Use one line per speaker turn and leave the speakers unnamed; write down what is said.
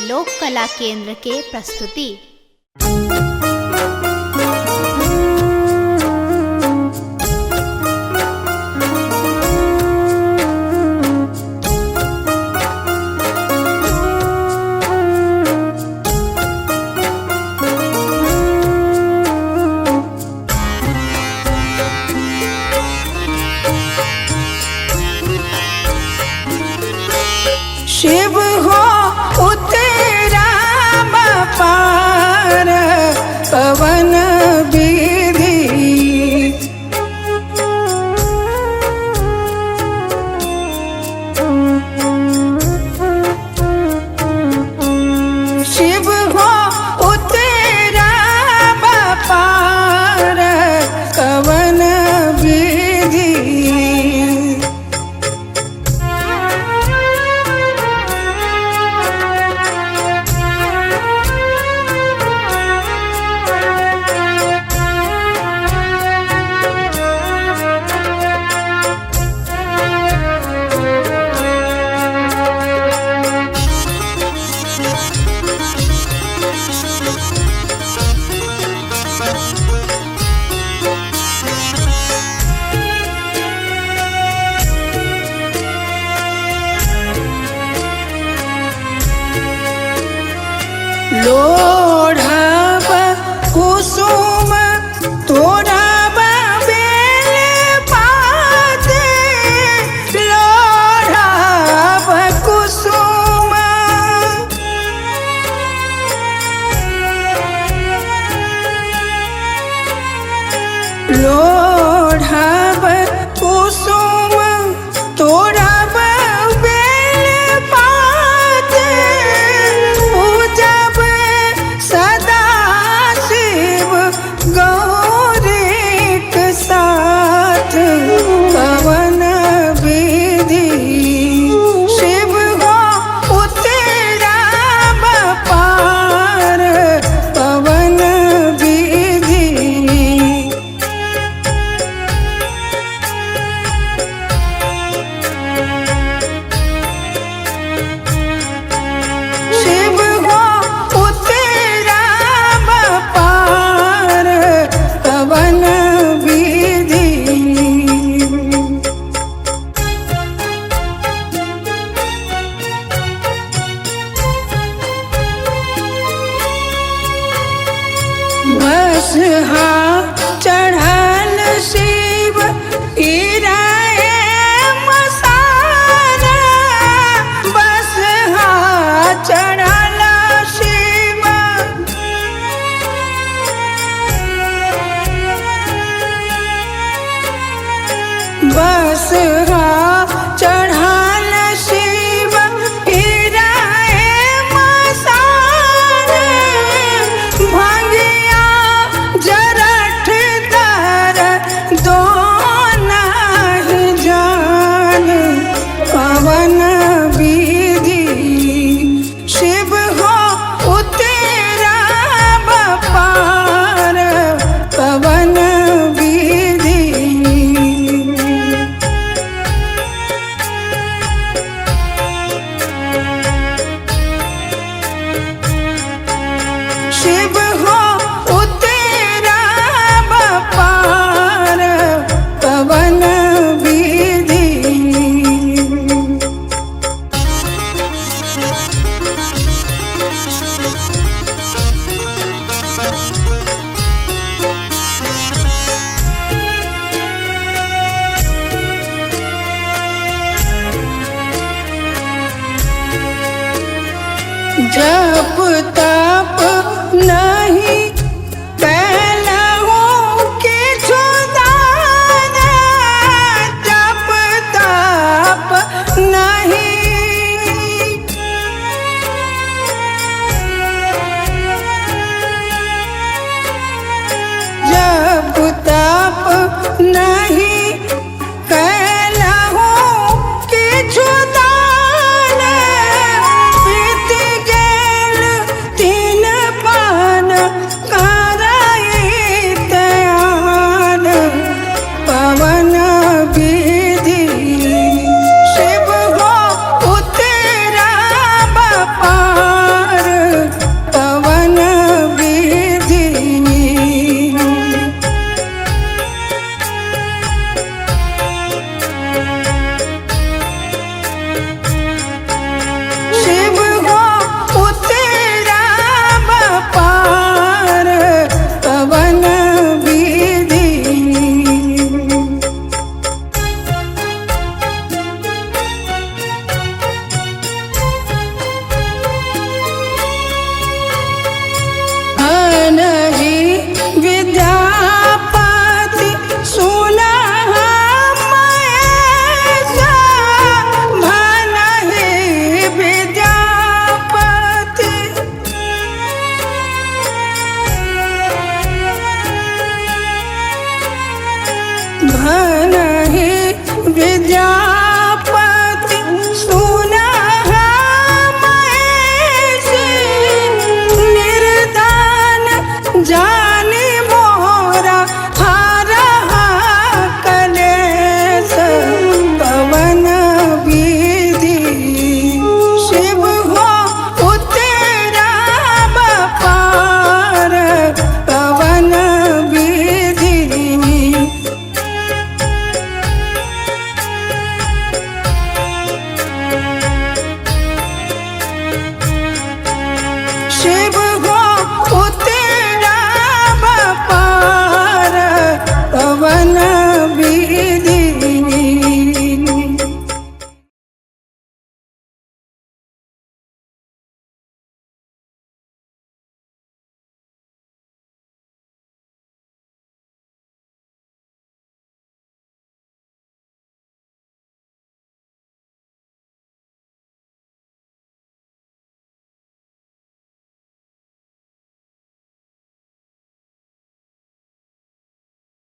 लोक कला केंद्र के प्रस्तुति।
शिव हो उतरा पार पवन विधि, शिव हो उतरा पार पवन विधि। लोढ़ब कुसुम तोड़ब बेल पाते, लोढ़ब कुसुम लोढ़ब कुसुम तोड़ब बेल पाते, पूजब सदा शिव गौरी के साथ पवन विधि। शिव हो उतरा पार पवन विधि। शिव हो उतरा पार पवन विधि। बसहा चढ़ल शिव गिराए मसारा, बसहा चढ़ल शिव बसहा चढ़ल शिव गिराए मसारा, भंगिया जरठ दर दो नहीं जान पवन विधि। शिव हो उतरा पार पवन विधि। शिव हो उतरा पार पवन विधि। जप तप नहीं